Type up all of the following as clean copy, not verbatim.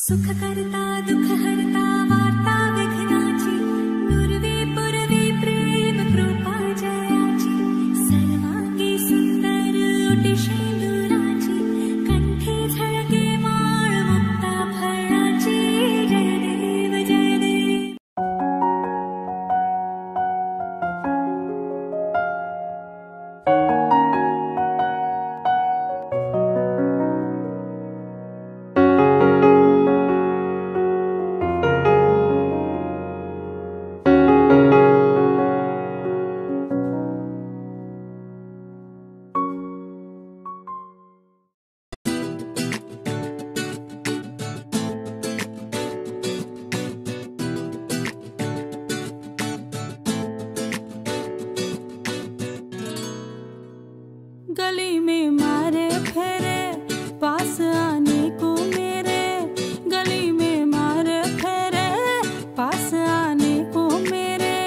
सुख करता दुख हरता वार्ता विघ्नाची नुरवी पुरवी प्रेम कृपा जयाची सर्वांगी सुंदर उटी शेंदुराची कंठे झळके माळ मुक्ता फळाची जय देव जय देव। गली में मारे फेरे पास आने को मेरे, गली में मारे फेरे पास आने को मेरे।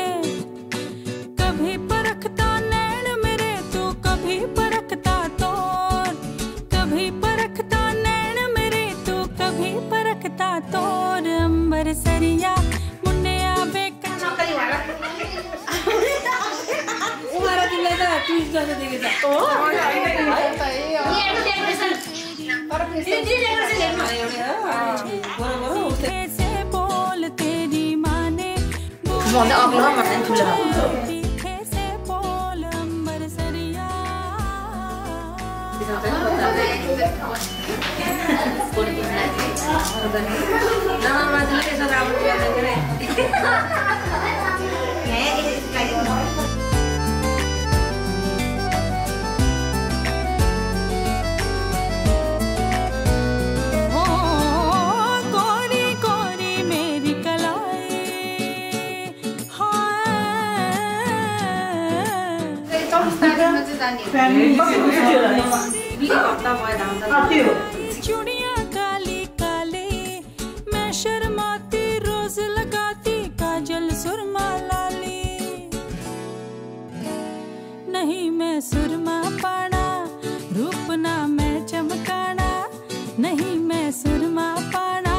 कभी परखता नैन मेरे तो कभी परखता तोर, कभी परखता नैन मेरे तो कभी परखता तोर। अंबर सरिया मुन्ने बेका कैसे बोल तेरी माँ ने कैसे बोल अंबर सरिया। चूड़ियाँ काली काली मैं शर्माती रोज लगाती काजल सुरमा लाली। नहीं मैं सुरमा पाना रूप ना मैं चमकाना, नहीं मैं सुरमा पाना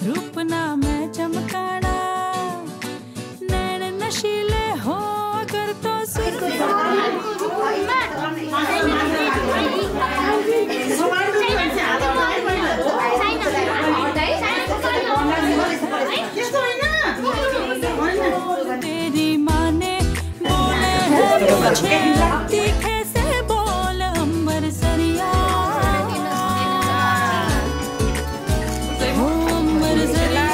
रूप ना मैं चमकाना। नैन नशीले हो अगर तो तेरी माँ ने बोले है मुझे लगती कैसे बोल अंबर सरिया। अंबर सरिया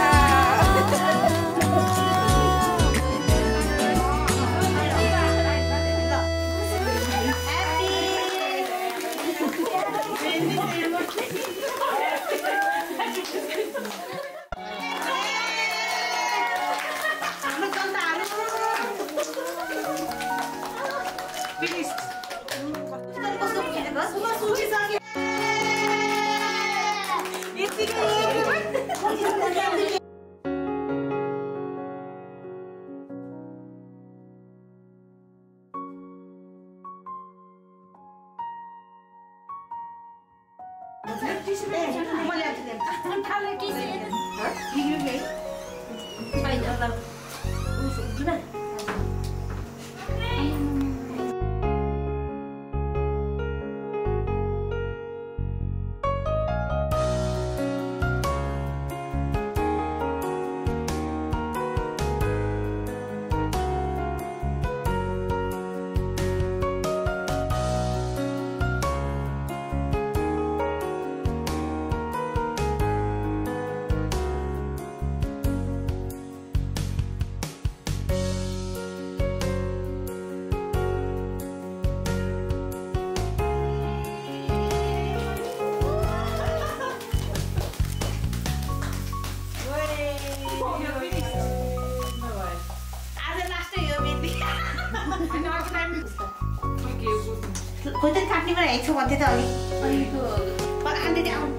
कोई तो काटने में एक सौ बनते थे अभी पर आने दे आऊँ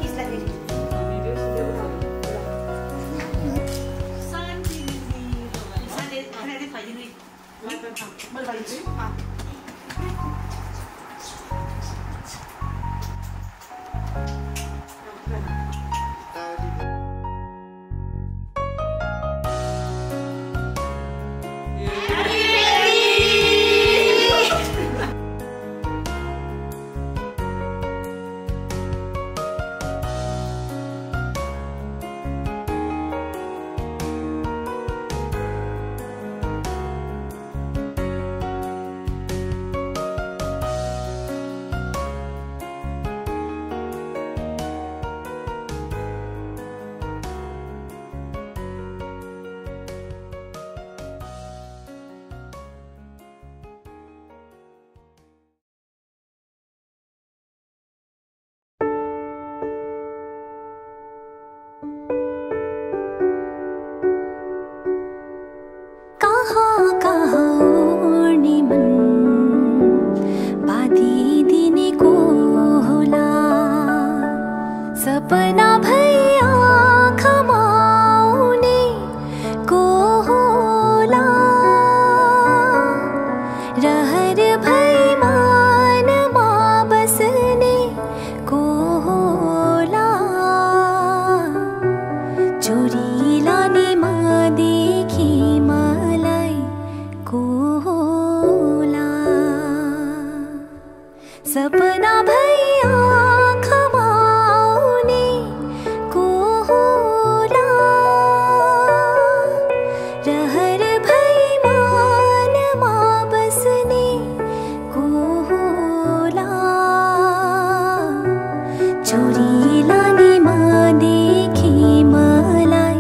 किस लगे सपना भैया खमाउने को होला रहर भई मानमा बस्ने को होला चोरी लाने देखि मलाई को होला सपना भैया खमाउने को होला रहर भई मानमा बस्ने को होला चोरी लाने देखि मलाई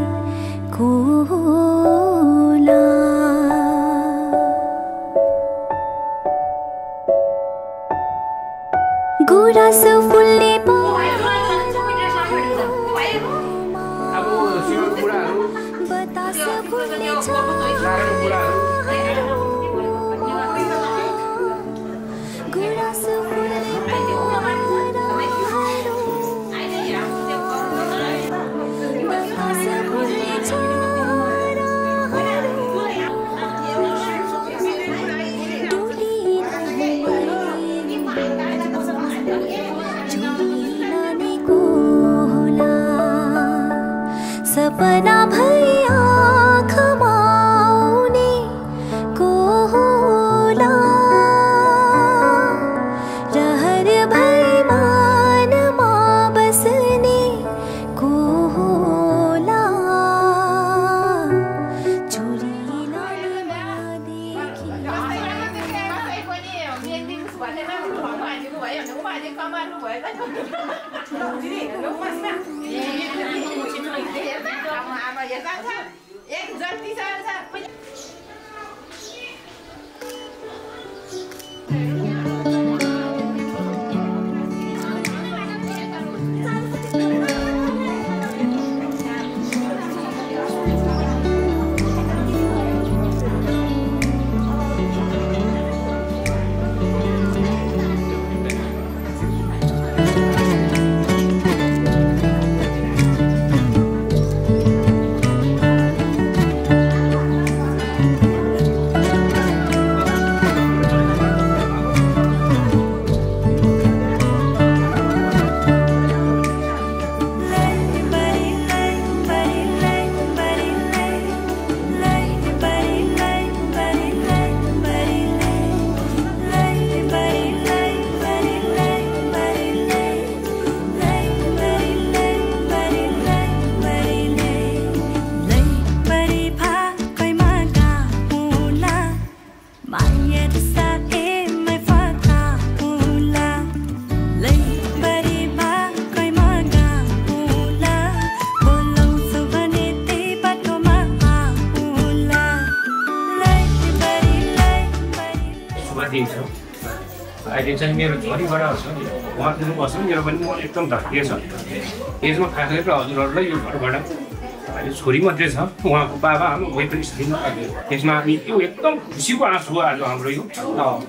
को होला गुराँस फुल्ने बतास फुल्ने गुराँस सपना भैया खमाउने को होला रहर भई मानमा बस्ने को होला चोरी अहिले चाहिँ मेरो छोरीबाट छ नि उहाँको बस्नु मेरो पनि एकदम धर्किए छ यसमा खास गरेर हजुरहरूलाई यो घरबाट अहिले छोरी मात्रै छ उहाँको बाबा आमा कोही पनि छैन यसमा हामी यो एकदम खुसीको आँसु हो आज हाम्रो यो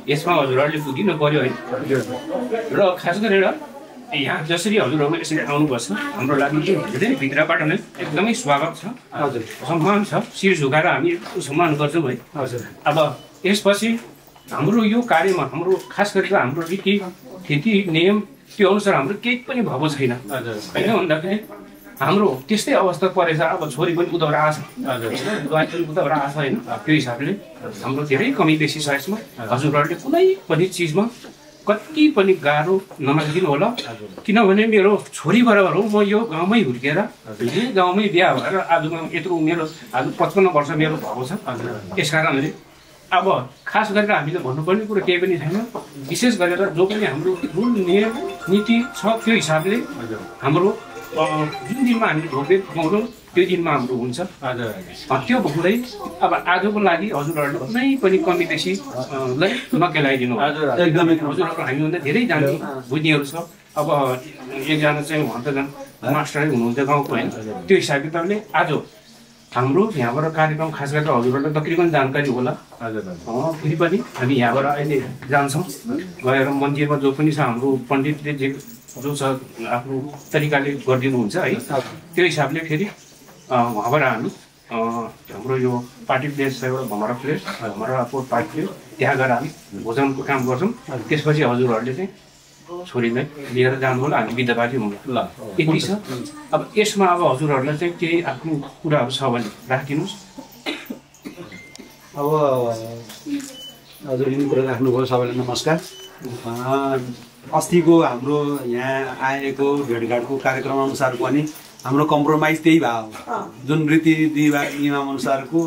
यसमा हजुरहरूले बुझिनु पर्यो है र खास गरेर यहाँ जसरी हजुरहरू यसरी आउनुपर्छ हाम्रो लागि धेरै भित्रबाट नै एकदमै स्वागत छ हजुर सम्मान छ शिर झुकाएर हामी सम्मान गर्छौँ है हजुर अब यसपछि हाम्रो यो कार्यमा हाम्रो खास गरेर हाम्रो रीति नियम त्यो अनुसार हाम्रो केही पनि भएको छैन होइन भन्दाखेरि हाम्रो त्यस्तै अवस्था परेछ अब छोरी पनि उताबाट आछ दुवाई पनि उताबाट आछ होइन त्यो हिसाबले हाम्रो धेरै कमी बेसी छ यसमा हजुरहरूले कुनै पनि चिजमा कति पनि गाह्रो नमागिदिनु होला किनभने मेरो छोरी बराबर हो म यो गाउँमै हुर्केर यही गाउँमै बिहा भएर आजमा यत्रो मेरो आज 55 वर्ष मेरो भएको छ यस कारणले अब खास गरेर हामीले भन्नुपर्ने कुरो केही पनि छैन विशेष गरेर जो पनि हाम्रो रुल नियम नीति छ त्यो हिसाबले हाम्रो जुन दिनमा हामी ढोके पकाउँछौँ त्यो दिनमा हाम्रो हुन्छ त्यो भन्दै अब आजको लागि हजुरहरूले कुनै पनि कमी बेसी नकेलाइदिनु एकदमै हजुरहरू हामीभन्दा धेरै जान्ने बुझ्नेहरू छ अब एकजना चाहिँ उहाँ त झन् मास्टरै हुनुहुन्छ गाउँको होइन त्यो हिसाब किताबले आज हाम्रो यहाँबाट कार्यक्रम खास गरेर हजुरहरूलाई तकरिबन जानकारी होला फेरि पनि हामी यहाँबाट अहिले जान्छौँ गएर मन्दिरमा जो पनि छ हाम्रो पण्डितले जे जो छ आफ्नो तरिकाले गरिदिनुहुन्छ है त्यो हिसाबले फेरि उहाँबाट हामी हाम्रो यो पार्टी प्लेस छ एउटा भमरा प्लेस भमराको पार्टी प्लेस त्यहाँ गएर हामी भोजनको काम गर्छौँ त्यसपछि हजुरहरूले चाहिँ छोरीलाई लिएर जानु होला हामी बिदाबारी हुँला ल यति छ अब यसमा अब हजुरहरूलाई चाहिँ केही आफ्नो कुराहरू छ भने राखिदिनुहोस् अब हजुर यिनी कुरा राख्नुभयो सबैलाई नमस्कार अस्तिको हाम्रो यहाँ आएको भेटघाटको कार्यक्रम अनुसार पनि हाम्रो कम्प्रोमाइज त्यही भयो जुन नियम अनुसारको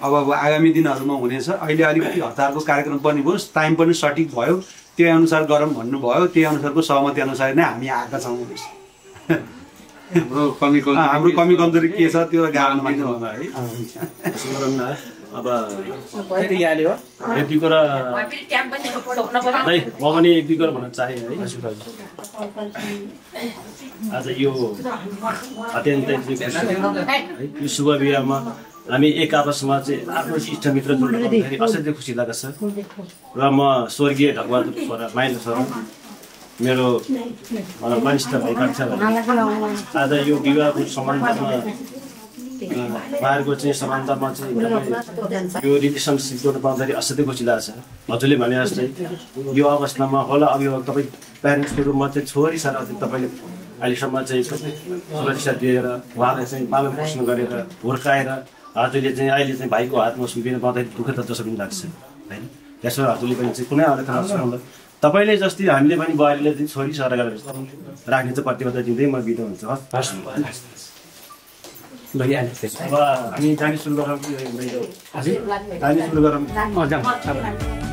अब आगामी दिनहरूमा हुनेछ अहिले अलिकति हतारको कार्यक्रम पनि भयो टाइम पनि सठिक भयो त्यही अनुसार गरौँ भन्नुभयो त्यही अनुसारको सहमति अनुसार नै हामी आएका छौँ हाम्रो कमी कमजोरी के छ त्यो गाह्रो मान्नु होला है अब यहाँले हो एक दुई कुरा है म पनि एक दुई कुरा भन्न चाहेँ है आज यो अत्यन्तै यो शुभ बिहामा हामी एक आपसमा चाहिँ आफ्नो इष्टमित्र जोड्दाखेरि असाध्यै खुसी लागेको छ र म स्वर्गीय ढकबहादुर छोरा माइलो छोरा मेरो कनिष्ठ भाइ कान्छा आज यो विवाहको सम्बन्धमा उहाँहरूको चाहिँ समानतामा चाहिँ यो रिलेसनसिप जोड्नु पाउँदाखेरि असाध्यै खुसी लाग्छ हजुरले भने जस्तै यो अवस्थामा होला अभिभावक तपाईँ प्यारेन्ट्सको रूपमा चाहिँ छोरी सारा तपाईँले अहिलेसम्म चाहिँ सुरक्षा दिएर उहाँलाई चाहिँ पालन पोषण गरेर हुर्काएर हजुरले चाहिँ अहिले चाहिँ भाइको हातमा सुम्पिनु पाउँदाखेरि दुःख त जसो पनि लाग्छ होइन त्यसो हजुरले पनि चाहिँ कुनै आलोचना सुनाउँदा तपाईँले जस्तै हामीले पनि बुहारीले चाहिँ छोरी सर गरेर राख्ने चाहिँ प्रतिबद्धता दिँदै म बिदा हुन्छ अब हामी जाने सुरु गरौँ जाने सुरु गरौँ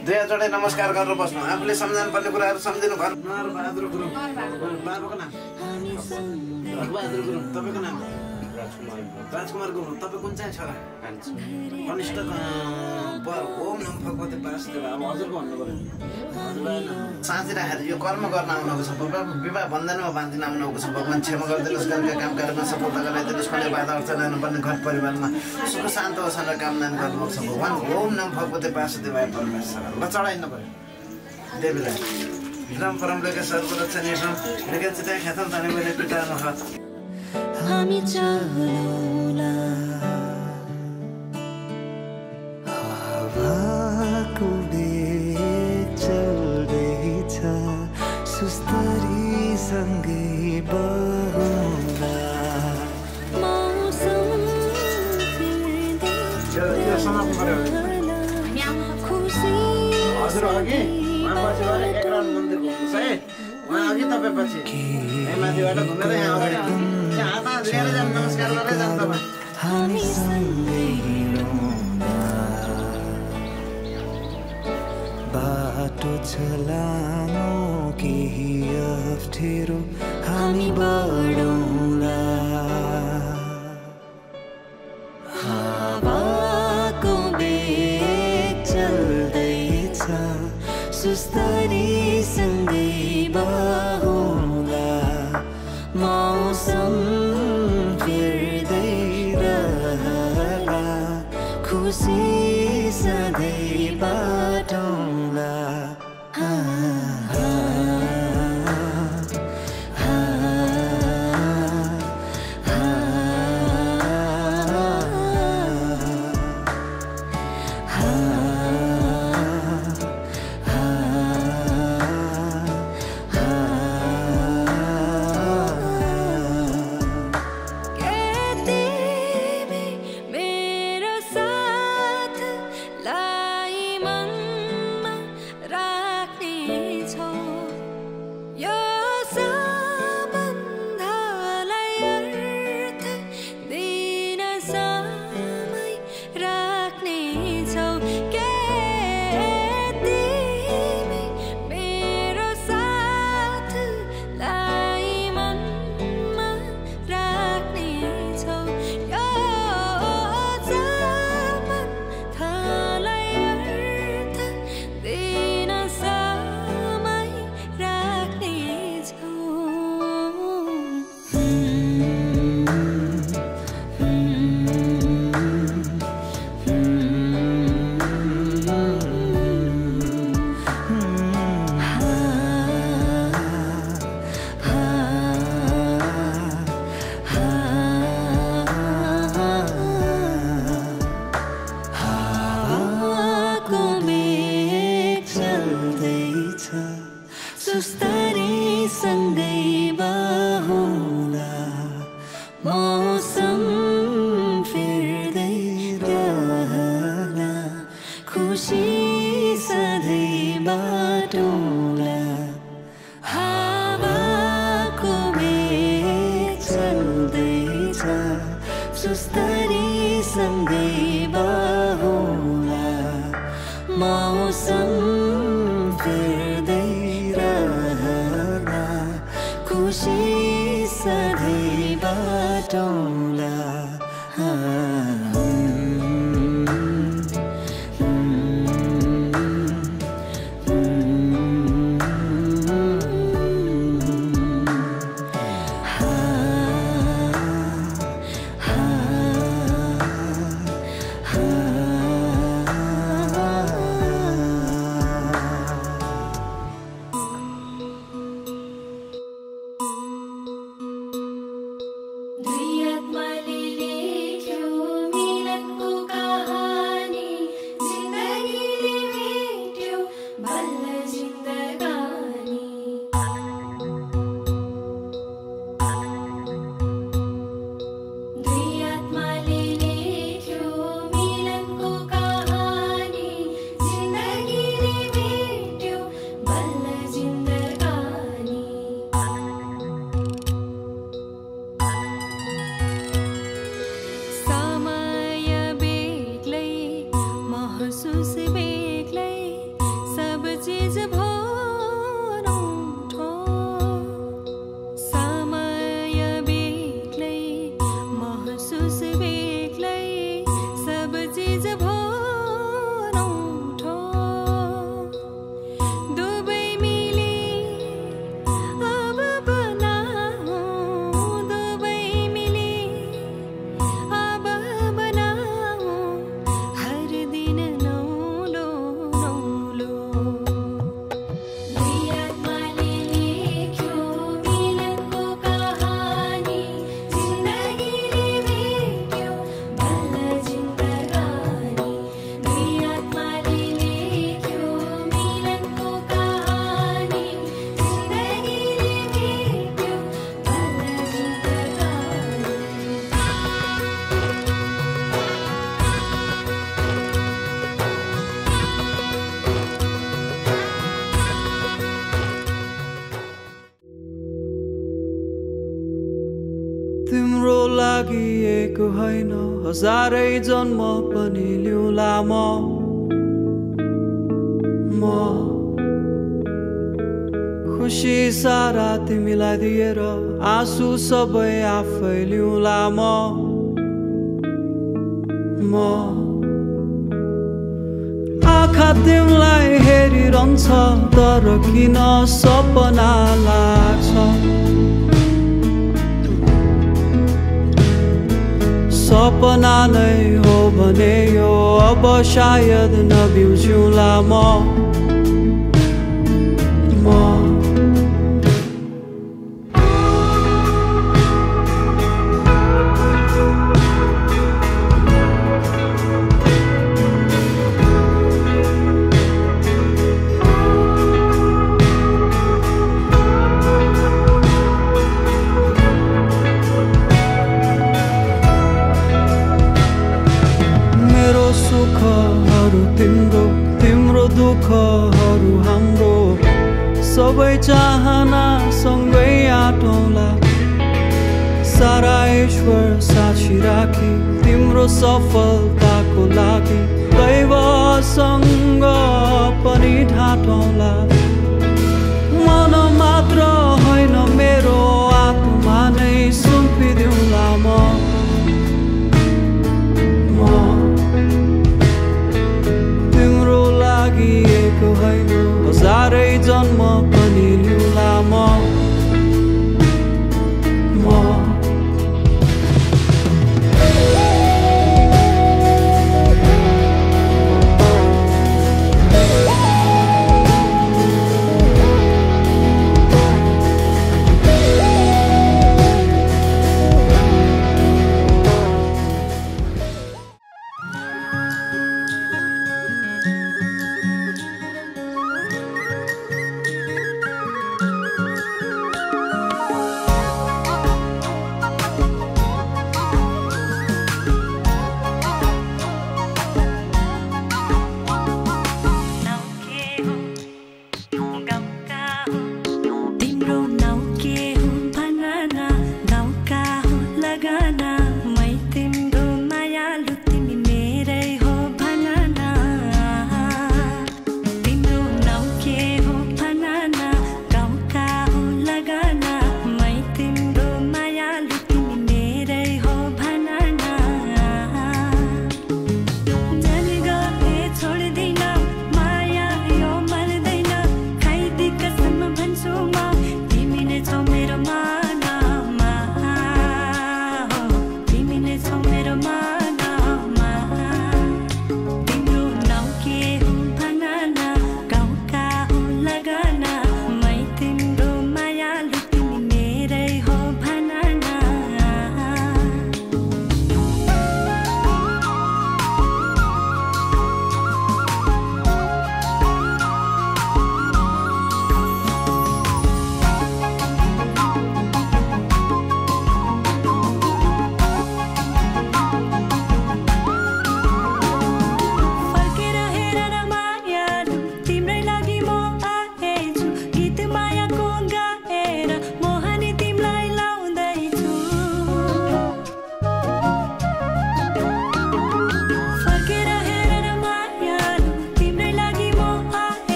दुईजोडै नमस्कार गरेर बस्नु आफूले सम्झाउनु पर्ने कुराहरू सम्झिनु भयो बहादुर गुरुङ बाबुको नाम बहादुर गुरुङ तपाईँको नाम राजकुमार गुरुङ तपाईँ कुन चाहिँ छोरा कनिष्ठ ओम नम भगवती वासुदेव अब हजुरको भन्नु पर्यो साँची राखेर यो कर्म गर्न आउनुको छ विवाह बन्धनमा बाँधिन आउनुको छ भगवान क्षमा गरिदिनुहोस् गरेका काम कार्यमा सफलता गराइदिनुहोस् कुनै बाधा अर्थ लानुपर्ने घर परिवारमा सुख शान्त होस् भनेर कामना गर्नुभएको छ भगवान ओम नम भगवती वासुदेव परमेश्वर ल चढाइनु भयो देवीलाई राम परमलेका सर्वरक्षा निशम लेखेर चाहिँ ख्यातन ताने मैले पिटार्नु हामी चलौला अघि उहाँ पछि गएर एक राउन्ड मन्दिर घुम्नुहोस् है उहाँ अघि तपाईँ पछि यहीँ माथिबाट घुमेर यहाँ अगाडि हात लिएर जानु नमस्कार गरेर जानु तपाईँ हामी सँगै बाटो छ लामो केही अप्ठ्यारो हामी बढौँला हावाको बेग चल्दैछ सुस्तरी सँगै बहौँला मौसम फेर्दै रहला खुसी सधैँ बाटौँला लागि एक होइन हजारै जन्म पनि लिउँला म खुसी सारा तिमीलाई दिएर आँसु सबै आफै लिउँला म आँखा तिमीलाई हेरिरहन्छ तर किन सपना लाग्छ सपना नै हो भने यो अब सायद नबिउजिउँला म तिम्रो दुःखहरू हाम्रो सबै चाहना सँगै आँटौँला सारा ईश्वर साक्षी राखी तिम्रो सफलताको लागि दैवसँग पनि ढाँटौँला मन मात्र होइन मेरो आत्मा नै सुम्पिदिउँला म एक होइन हजारै जन्म पनि लिउँला म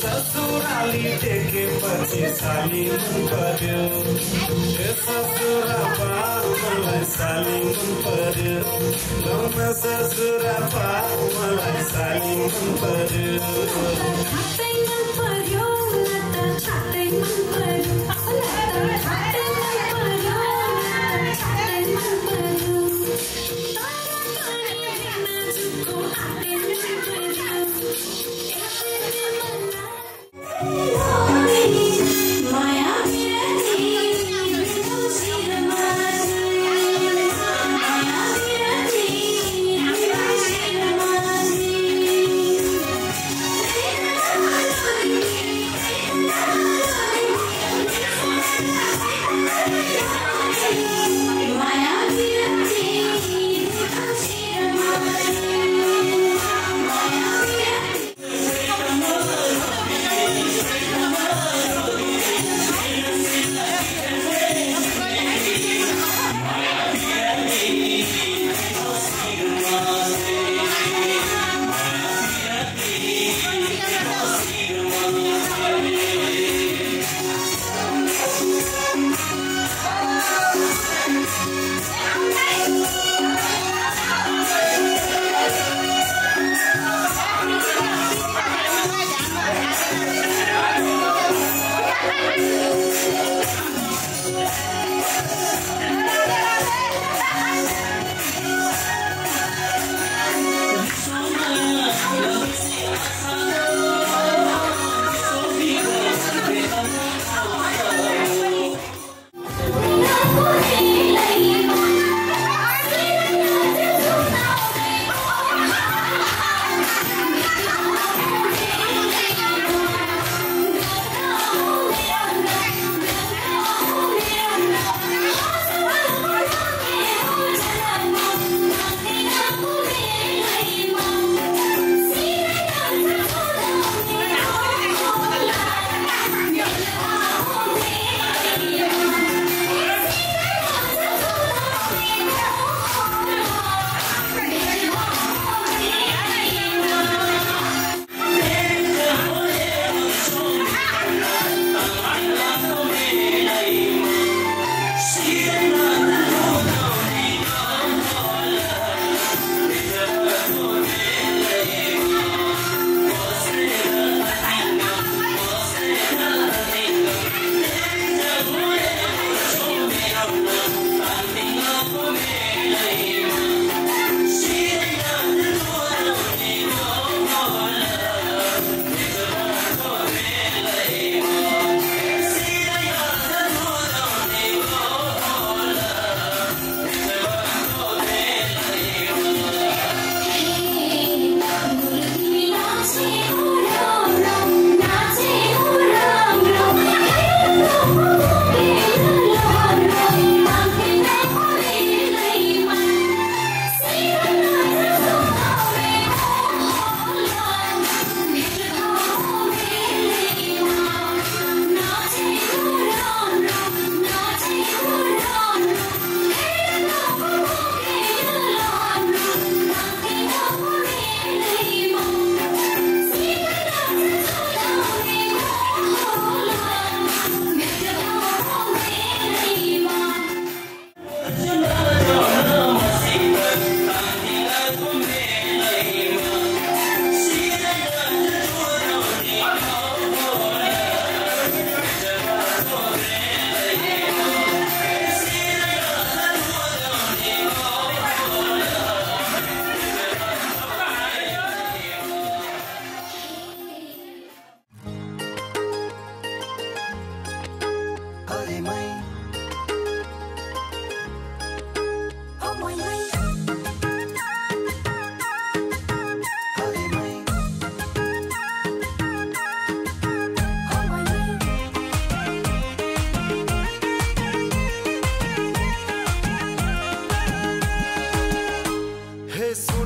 ससुराली देखेपछि साली मन पर्यो ससुरा मलाई साली मन पर्यो लौन ससुरा मलाई साली मन पर्यो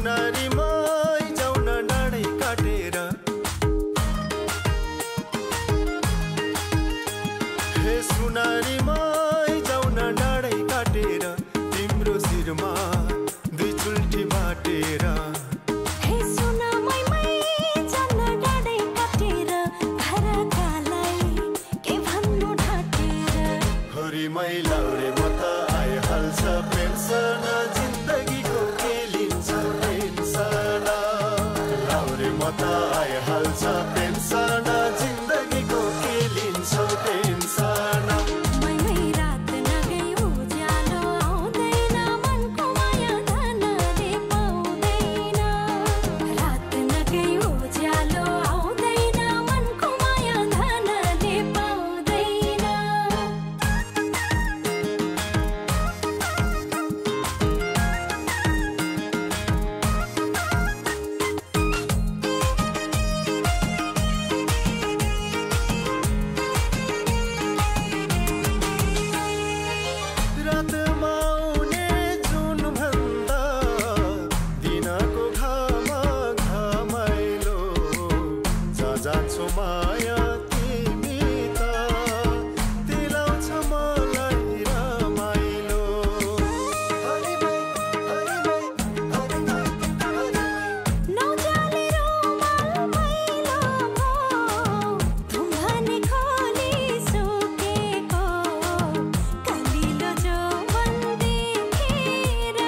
सुनारीमै जाउँ न डाँडै काटेर हे सुनारीमै जाउँ न डाँडै काटेर तिम्रो शिरमा दुई चुल्ठी बाटेर हे सुनामैमै जाउँ न डाँडै काटेर घरकालाई के भन्नु ढाटेर हरिमै लाउरे म त आइहाल्छ पेन्सन जिन्दगीको के लिन्छ टेन्सन लाउरे म त आइहाल्छ पेन्सन जिन्दगीको के लिन्छ टेन्सन मैमै रात नगई उज्यालो आउँदैन मनको माया धनले पाउँदैन रात नगई उज्यालो आउँदैन मनको माया धनले पाउँदैन रातमा आउने जुन भन्दा दिनको घाम घमाइलो जहाँ जान्छौ माया तिमी त दिलाउँछ मलाई रमाइलो नौजाले रुमाल मैलो धुम्भने खोली सुकेको कलिलो जौवन देखेर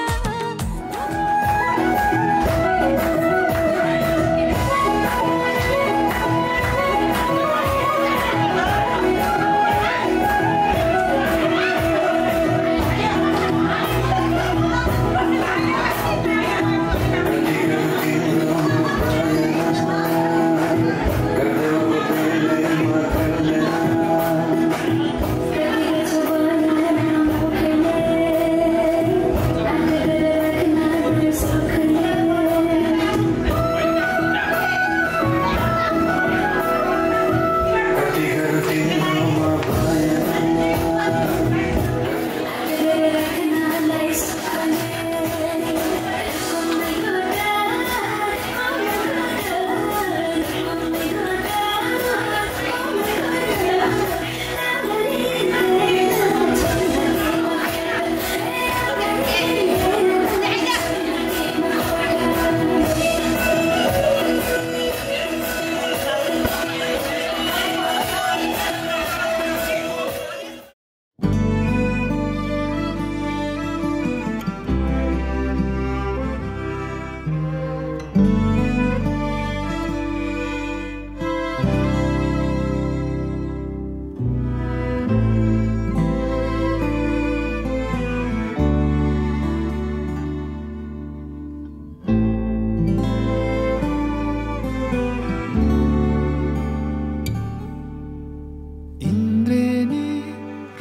इन्द्रेणी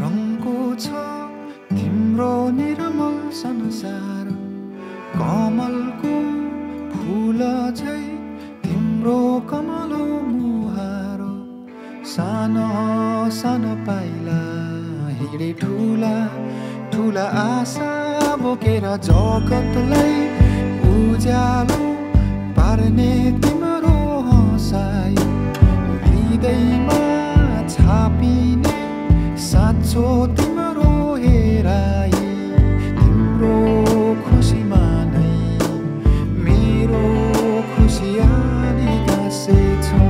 रङको छ तिम्रो निर्मल संसार कमलको फुल झै तिम्रो कमलो मुहार सानो सानो पाइला हिँडे ठुला ठुला आशा बोकेर जगतलाई उज्यालो पार्ने तिम्रो हँसाइ हृदयमा छापिने साँचो तिम्रो हेराइ तिम्रो खुसीमा नै मेरो खुसी आनी गाँसे छ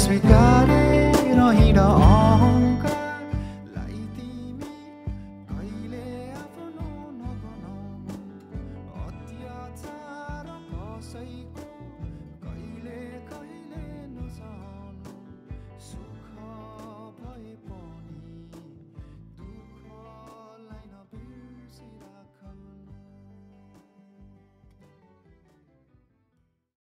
स्वीकारेर हिँड